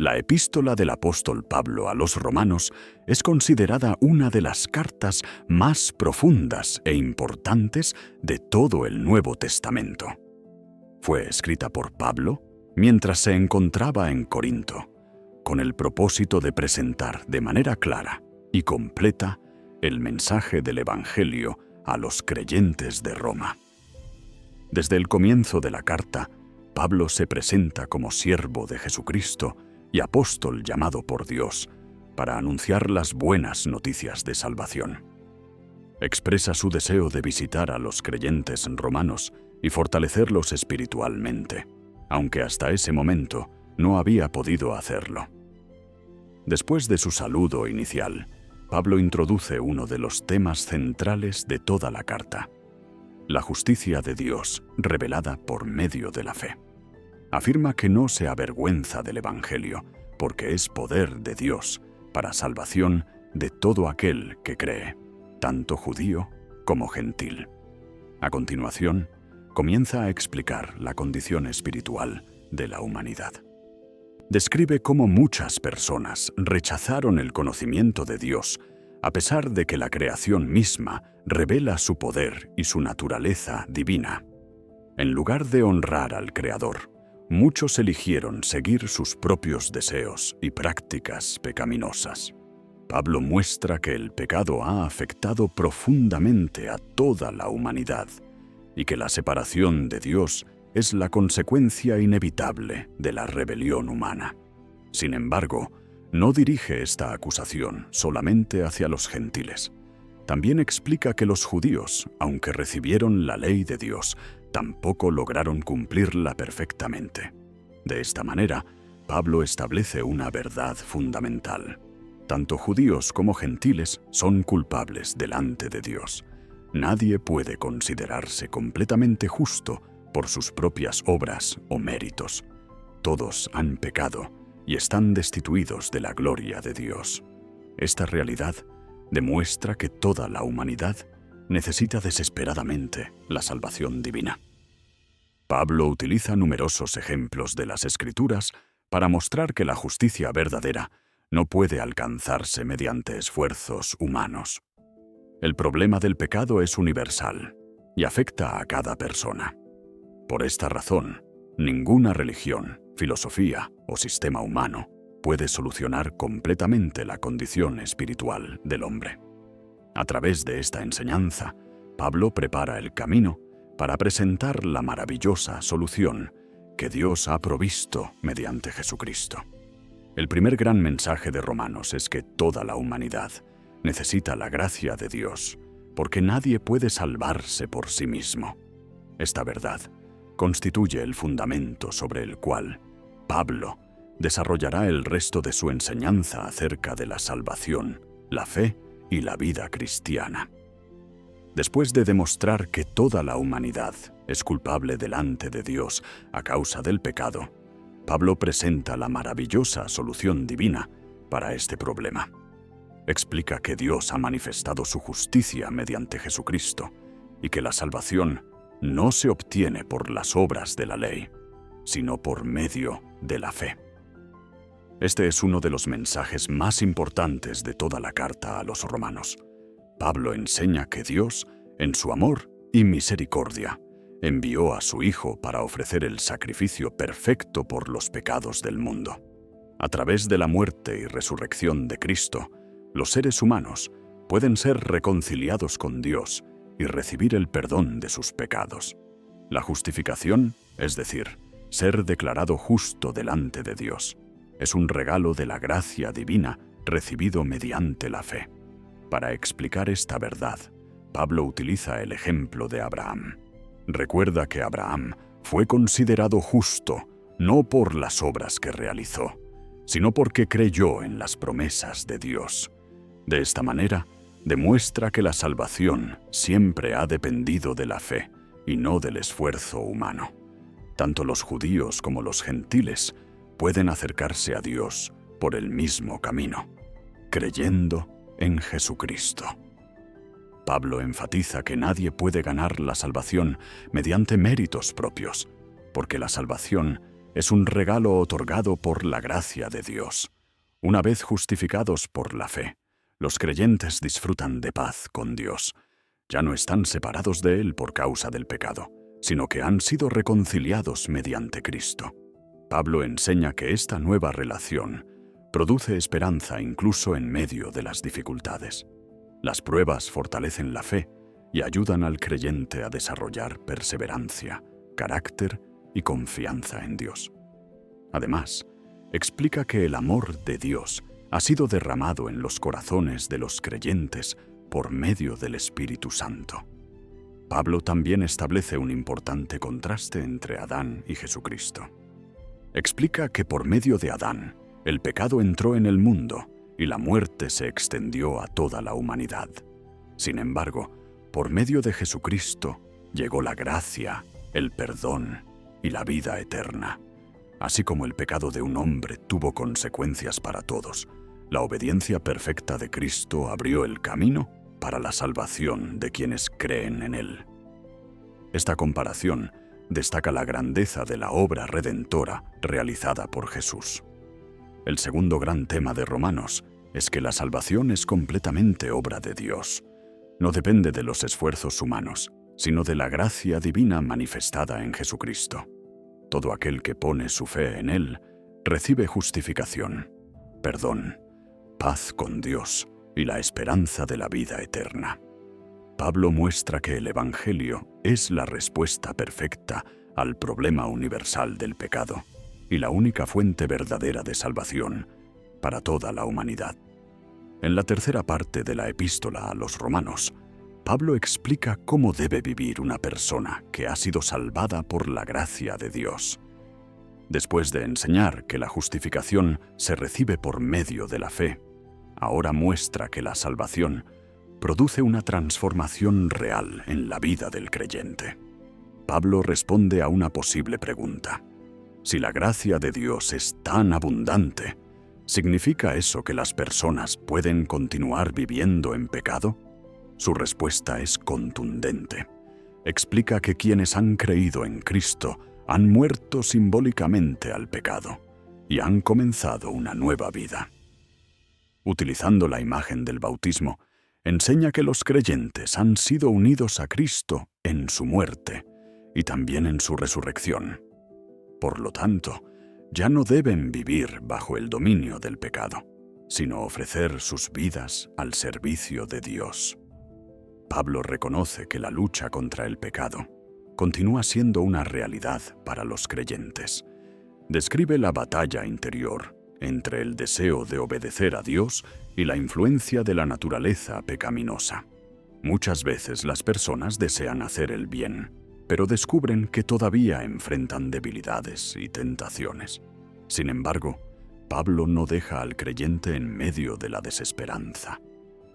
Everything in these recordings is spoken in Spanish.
La epístola del apóstol Pablo a los romanos es considerada una de las cartas más profundas e importantes de todo el Nuevo Testamento. Fue escrita por Pablo mientras se encontraba en Corinto, con el propósito de presentar de manera clara y completa el mensaje del Evangelio a los creyentes de Roma. Desde el comienzo de la carta, Pablo se presenta como siervo de Jesucristo y apóstol llamado por Dios para anunciar las buenas noticias de salvación. Expresa su deseo de visitar a los creyentes romanos y fortalecerlos espiritualmente, aunque hasta ese momento no había podido hacerlo. Después de su saludo inicial, Pablo introduce uno de los temas centrales de toda la carta: la justicia de Dios revelada por medio de la fe. Afirma que no se avergüenza del Evangelio, porque es poder de Dios para salvación de todo aquel que cree, tanto judío como gentil. A continuación, comienza a explicar la condición espiritual de la humanidad. Describe cómo muchas personas rechazaron el conocimiento de Dios, a pesar de que la creación misma revela su poder y su naturaleza divina. En lugar de honrar al Creador, muchos eligieron seguir sus propios deseos y prácticas pecaminosas. Pablo muestra que el pecado ha afectado profundamente a toda la humanidad y que la separación de Dios es la consecuencia inevitable de la rebelión humana. Sin embargo, no dirige esta acusación solamente hacia los gentiles. También explica que los judíos, aunque recibieron la ley de Dios, tampoco lograron cumplirla perfectamente. De esta manera, Pablo establece una verdad fundamental. Tanto judíos como gentiles son culpables delante de Dios. Nadie puede considerarse completamente justo por sus propias obras o méritos. Todos han pecado y están destituidos de la gloria de Dios. Esta realidad demuestra que toda la humanidad necesita desesperadamente la salvación divina. Pablo utiliza numerosos ejemplos de las Escrituras para mostrar que la justicia verdadera no puede alcanzarse mediante esfuerzos humanos. El problema del pecado es universal y afecta a cada persona. Por esta razón, ninguna religión, filosofía o sistema humano puede solucionar completamente la condición espiritual del hombre. A través de esta enseñanza, Pablo prepara el camino para presentar la maravillosa solución que Dios ha provisto mediante Jesucristo. El primer gran mensaje de Romanos es que toda la humanidad necesita la gracia de Dios, porque nadie puede salvarse por sí mismo. Esta verdad constituye el fundamento sobre el cual Pablo desarrollará el resto de su enseñanza acerca de la salvación, la fe y la vida cristiana. Después de demostrar que toda la humanidad es culpable delante de Dios a causa del pecado, Pablo presenta la maravillosa solución divina para este problema. Explica que Dios ha manifestado su justicia mediante Jesucristo y que la salvación no se obtiene por las obras de la ley, sino por medio de la fe. Este es uno de los mensajes más importantes de toda la carta a los romanos. Pablo enseña que Dios, en su amor y misericordia, envió a su Hijo para ofrecer el sacrificio perfecto por los pecados del mundo. A través de la muerte y resurrección de Cristo, los seres humanos pueden ser reconciliados con Dios y recibir el perdón de sus pecados. La justificación, es decir, ser declarado justo delante de Dios, es un regalo de la gracia divina recibido mediante la fe. Para explicar esta verdad, Pablo utiliza el ejemplo de Abraham. Recuerda que Abraham fue considerado justo no por las obras que realizó, sino porque creyó en las promesas de Dios. De esta manera, demuestra que la salvación siempre ha dependido de la fe y no del esfuerzo humano. Tanto los judíos como los gentiles pueden acercarse a Dios por el mismo camino, creyendo en Jesucristo. Pablo enfatiza que nadie puede ganar la salvación mediante méritos propios, porque la salvación Es un regalo otorgado por la gracia de Dios. Una vez justificados por la fe, los creyentes disfrutan de paz con Dios. Ya no están separados de Él por causa del pecado, sino que han sido reconciliados mediante Cristo. Pablo enseña que esta nueva relación produce esperanza incluso en medio de las dificultades. Las pruebas fortalecen la fe y ayudan al creyente a desarrollar perseverancia, carácter y confianza en Dios. Además, explica que el amor de Dios ha sido derramado en los corazones de los creyentes por medio del Espíritu Santo. Pablo también establece un importante contraste entre Adán y Jesucristo. Explica que por medio de Adán, el pecado entró en el mundo y la muerte se extendió a toda la humanidad. Sin embargo, por medio de Jesucristo llegó la gracia, el perdón y la vida eterna. Así como el pecado de un hombre tuvo consecuencias para todos, la obediencia perfecta de Cristo abrió el camino para la salvación de quienes creen en Él. Esta comparación destaca la grandeza de la obra redentora realizada por Jesús. El segundo gran tema de Romanos es que la salvación es completamente obra de Dios. No depende de los esfuerzos humanos, sino de la gracia divina manifestada en Jesucristo. Todo aquel que pone su fe en Él recibe justificación, perdón, paz con Dios y la esperanza de la vida eterna. Pablo muestra que el Evangelio es la respuesta perfecta al problema universal del pecado y la única fuente verdadera de salvación para toda la humanidad. En la tercera parte de la epístola a los Romanos, Pablo explica cómo debe vivir una persona que ha sido salvada por la gracia de Dios. Después de enseñar que la justificación se recibe por medio de la fe, ahora muestra que la salvación produce una transformación real en la vida del creyente. Pablo responde a una posible pregunta. Si la gracia de Dios es tan abundante, ¿significa eso que las personas pueden continuar viviendo en pecado? Su respuesta es contundente. Explica que quienes han creído en Cristo han muerto simbólicamente al pecado y han comenzado una nueva vida. Utilizando la imagen del bautismo, enseña que los creyentes han sido unidos a Cristo en su muerte y también en su resurrección. Por lo tanto, ya no deben vivir bajo el dominio del pecado, sino ofrecer sus vidas al servicio de Dios. Pablo reconoce que la lucha contra el pecado continúa siendo una realidad para los creyentes. Describe la batalla interior entre el deseo de obedecer a Dios y la influencia de la naturaleza pecaminosa. Muchas veces las personas desean hacer el bien, pero descubren que todavía enfrentan debilidades y tentaciones. Sin embargo, Pablo no deja al creyente en medio de la desesperanza.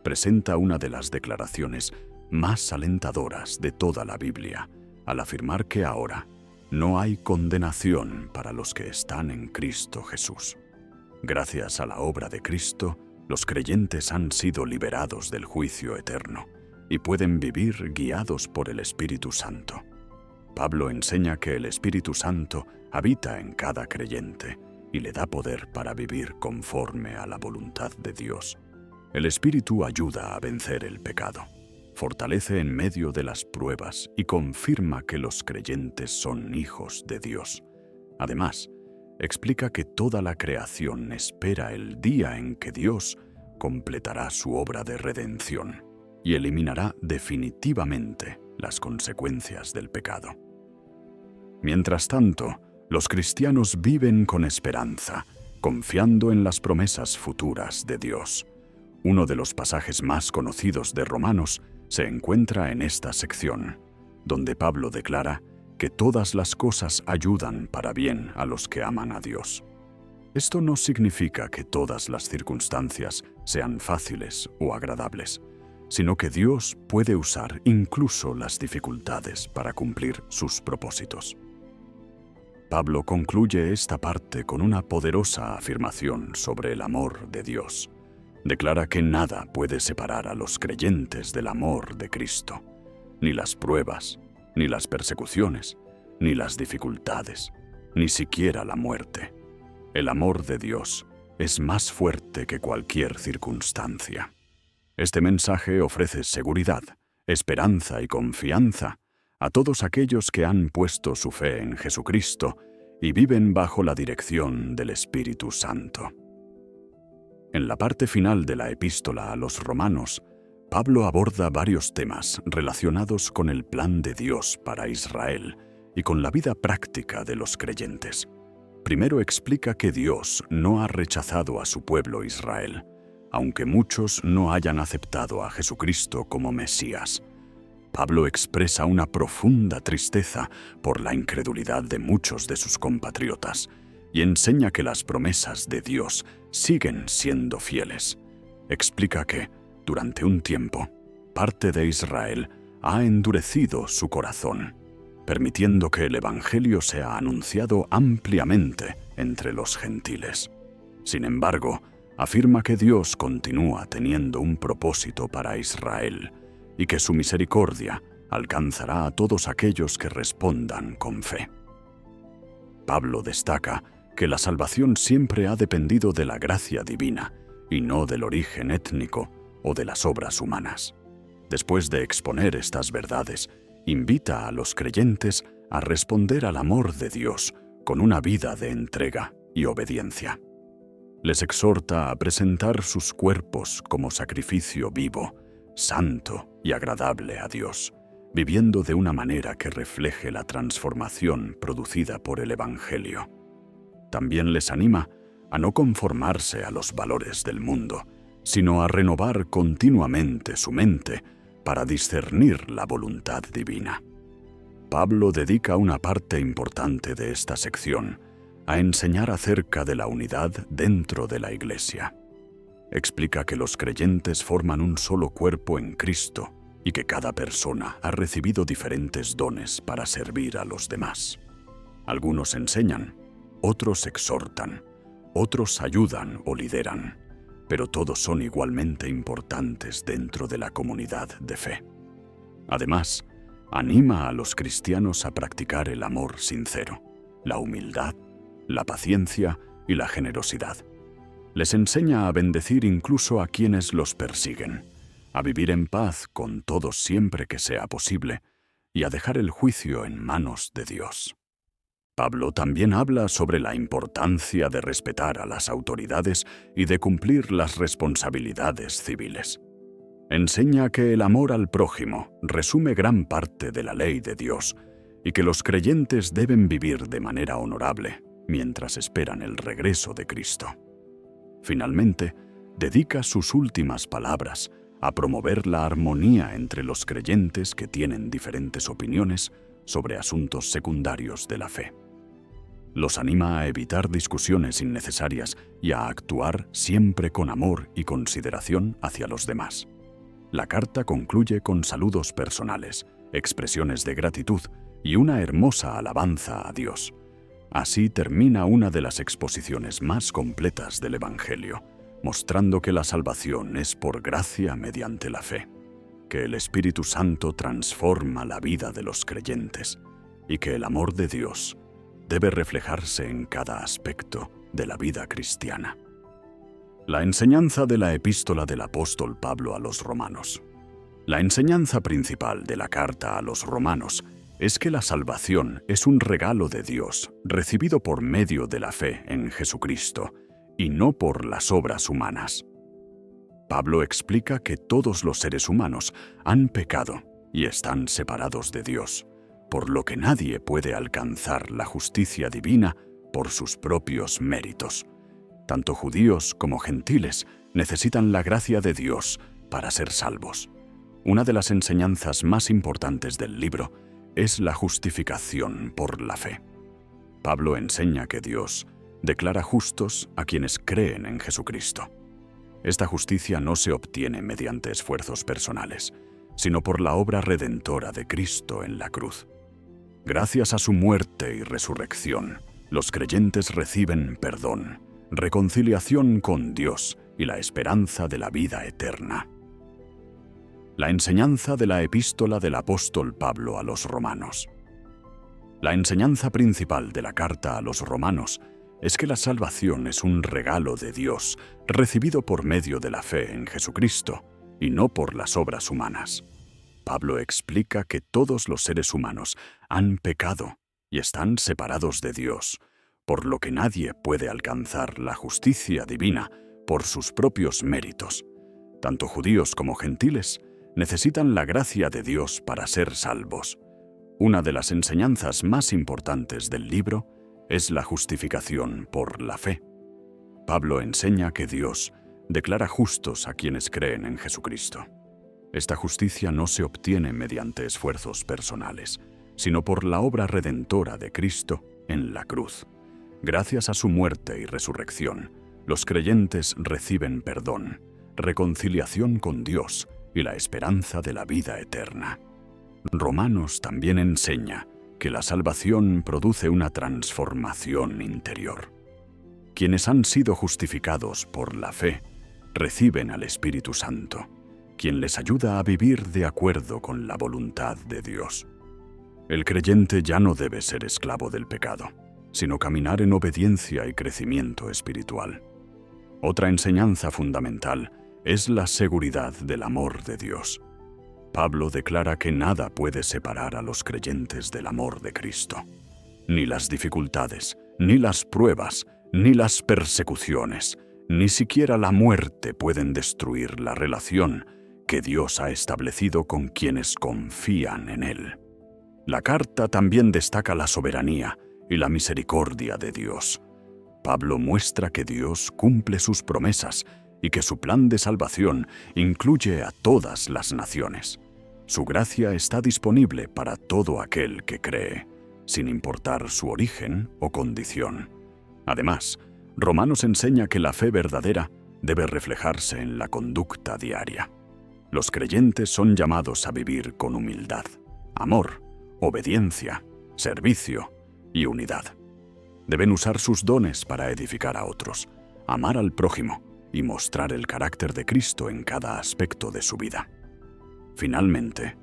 Presenta una de las declaraciones más alentadoras de toda la Biblia, al afirmar que ahora no hay condenación para los que están en Cristo Jesús. Gracias a la obra de Cristo, los creyentes han sido liberados del juicio eterno y pueden vivir guiados por el Espíritu Santo. Pablo enseña que el Espíritu Santo habita en cada creyente y le da poder para vivir conforme a la voluntad de Dios. El Espíritu ayuda a vencer el pecado, fortalece en medio de las pruebas y confirma que los creyentes son hijos de Dios. Además, explica que toda la creación espera el día en que Dios completará su obra de redención y eliminará definitivamente las consecuencias del pecado. Mientras tanto, los cristianos viven con esperanza, confiando en las promesas futuras de Dios. Uno de los pasajes más conocidos de Romanos se encuentra en esta sección, donde Pablo declara que todas las cosas ayudan para bien a los que aman a Dios. Esto no significa que todas las circunstancias sean fáciles o agradables, sino que Dios puede usar incluso las dificultades para cumplir sus propósitos. Pablo concluye esta parte con una poderosa afirmación sobre el amor de Dios. Declara que nada puede separar a los creyentes del amor de Cristo, ni las pruebas, ni las persecuciones, ni las dificultades, ni siquiera la muerte. El amor de Dios es más fuerte que cualquier circunstancia. Este mensaje ofrece seguridad, esperanza y confianza a todos aquellos que han puesto su fe en Jesucristo y viven bajo la dirección del Espíritu Santo. En la parte final de la epístola a los Romanos, Pablo aborda varios temas relacionados con el plan de Dios para Israel y con la vida práctica de los creyentes. Primero explica que Dios no ha rechazado a su pueblo Israel, aunque muchos no hayan aceptado a Jesucristo como Mesías. Pablo expresa una profunda tristeza por la incredulidad de muchos de sus compatriotas y enseña que las promesas de Dios siguen siendo fieles. Explica que, durante un tiempo, parte de Israel ha endurecido su corazón, permitiendo que el Evangelio sea anunciado ampliamente entre los gentiles. Sin embargo, afirma que Dios continúa teniendo un propósito para Israel y que su misericordia alcanzará a todos aquellos que respondan con fe. Pablo destaca que la salvación siempre ha dependido de la gracia divina y no del origen étnico o de las obras humanas. Después de exponer estas verdades, invita a los creyentes a responder al amor de Dios con una vida de entrega y obediencia. Les exhorta a presentar sus cuerpos como sacrificio vivo, santo y agradable a Dios, viviendo de una manera que refleje la transformación producida por el Evangelio. También les anima a no conformarse a los valores del mundo, sino a renovar continuamente su mente para discernir la voluntad divina. Pablo dedica una parte importante de esta sección a enseñar acerca de la unidad dentro de la Iglesia. Explica que los creyentes forman un solo cuerpo en Cristo y que cada persona ha recibido diferentes dones para servir a los demás. Algunos enseñan, otros exhortan, otros ayudan o lideran, pero todos son igualmente importantes dentro de la comunidad de fe. Además, anima a los cristianos a practicar el amor sincero, la humildad, la paciencia y la generosidad. Les enseña a bendecir incluso a quienes los persiguen, a vivir en paz con todos siempre que sea posible y a dejar el juicio en manos de Dios. Pablo también habla sobre la importancia de respetar a las autoridades y de cumplir las responsabilidades civiles. Enseña que el amor al prójimo resume gran parte de la ley de Dios y que los creyentes deben vivir de manera honorable mientras esperan el regreso de Cristo. Finalmente, dedica sus últimas palabras a promover la armonía entre los creyentes que tienen diferentes opiniones sobre asuntos secundarios de la fe. Los anima a evitar discusiones innecesarias y a actuar siempre con amor y consideración hacia los demás. La carta concluye con saludos personales, expresiones de gratitud y una hermosa alabanza a Dios. Así termina una de las exposiciones más completas del Evangelio, mostrando que la salvación es por gracia mediante la fe, que el Espíritu Santo transforma la vida de los creyentes y que el amor de Dios debe reflejarse en cada aspecto de la vida cristiana. La enseñanza de la epístola del apóstol Pablo a los Romanos. La enseñanza principal de la carta a los Romanos es que la salvación es un regalo de Dios recibido por medio de la fe en Jesucristo y no por las obras humanas. Pablo explica que todos los seres humanos han pecado y están separados de Dios, por lo que nadie puede alcanzar la justicia divina por sus propios méritos. Tanto judíos como gentiles necesitan la gracia de Dios para ser salvos. Una de las enseñanzas más importantes del libro es la justificación por la fe. Pablo enseña que Dios declara justos a quienes creen en Jesucristo. Esta justicia no se obtiene mediante esfuerzos personales, sino por la obra redentora de Cristo en la cruz. Gracias a su muerte y resurrección, los creyentes reciben perdón, reconciliación con Dios y la esperanza de la vida eterna. La enseñanza de la epístola del apóstol Pablo a los Romanos. La enseñanza principal de la carta a los romanos es que la salvación es un regalo de Dios recibido por medio de la fe en Jesucristo y no por las obras humanas. Pablo explica que todos los seres humanos han pecado y están separados de Dios, por lo que nadie puede alcanzar la justicia divina por sus propios méritos. Tanto judíos como gentiles necesitan la gracia de Dios para ser salvos. Una de las enseñanzas más importantes del libro es la justificación por la fe. Pablo enseña que Dios declara justos a quienes creen en Jesucristo. Esta justicia no se obtiene mediante esfuerzos personales, sino por la obra redentora de Cristo en la cruz. Gracias a su muerte y resurrección, los creyentes reciben perdón, reconciliación con Dios y la esperanza de la vida eterna. Romanos también enseña que la salvación produce una transformación interior. Quienes han sido justificados por la fe reciben al Espíritu Santo, quien les ayuda a vivir de acuerdo con la voluntad de Dios. El creyente ya no debe ser esclavo del pecado, sino caminar en obediencia y crecimiento espiritual. Otra enseñanza fundamental es la seguridad del amor de Dios. Pablo declara que nada puede separar a los creyentes del amor de Cristo. Ni las dificultades, ni las pruebas, ni las persecuciones, ni siquiera la muerte pueden destruir la relación que Dios ha establecido con quienes confían en Él. La carta también destaca la soberanía y la misericordia de Dios. Pablo muestra que Dios cumple sus promesas y que su plan de salvación incluye a todas las naciones. Su gracia está disponible para todo aquel que cree, sin importar su origen o condición. Además, Romanos enseña que la fe verdadera debe reflejarse en la conducta diaria. Los creyentes son llamados a vivir con humildad, amor, obediencia, servicio y unidad. Deben usar sus dones para edificar a otros, amar al prójimo y mostrar el carácter de Cristo en cada aspecto de su vida. Finalmente,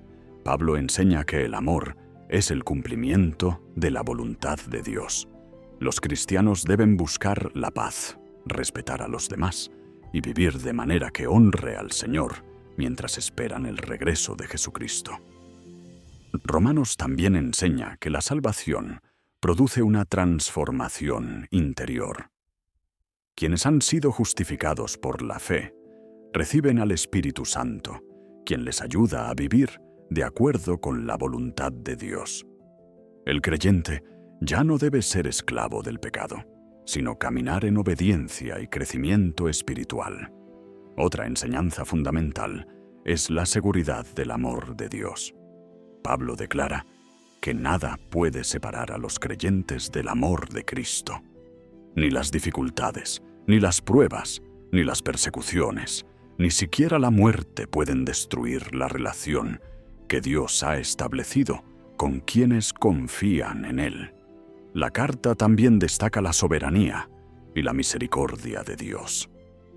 Pablo enseña que el amor es el cumplimiento de la voluntad de Dios. Los cristianos deben buscar la paz, respetar a los demás y vivir de manera que honre al Señor mientras esperan el regreso de Jesucristo. Romanos también enseña que la salvación produce una transformación interior. Quienes han sido justificados por la fe reciben al Espíritu Santo, quien les ayuda a vivir de acuerdo con la voluntad de Dios. El creyente ya no debe ser esclavo del pecado, sino caminar en obediencia y crecimiento espiritual. Otra enseñanza fundamental es la seguridad del amor de Dios. Pablo declara que nada puede separar a los creyentes del amor de Cristo. Ni las dificultades, ni las pruebas, ni las persecuciones, ni siquiera la muerte pueden destruir la relación que Dios ha establecido con quienes confían en Él. La carta también destaca la soberanía y la misericordia de Dios.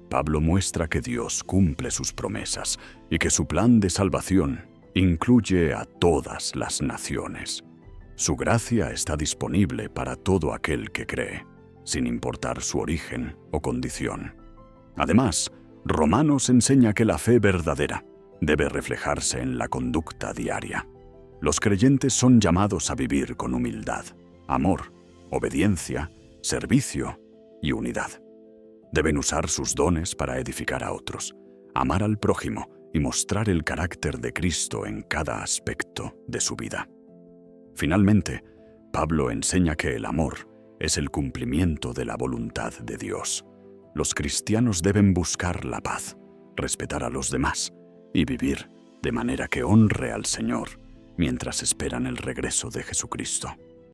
Pablo muestra que Dios cumple sus promesas y que su plan de salvación incluye a todas las naciones. Su gracia está disponible para todo aquel que cree, sin importar su origen o condición. Además, Romanos enseña que la fe verdadera debe reflejarse en la conducta diaria. Los creyentes son llamados a vivir con humildad, amor, obediencia, servicio y unidad. Deben usar sus dones para edificar a otros, amar al prójimo y mostrar el carácter de Cristo en cada aspecto de su vida. Finalmente, Pablo enseña que el amor es el cumplimiento de la voluntad de Dios. Los cristianos deben buscar la paz, respetar a los demás y vivir de manera que honre al Señor mientras esperan el regreso de Jesucristo.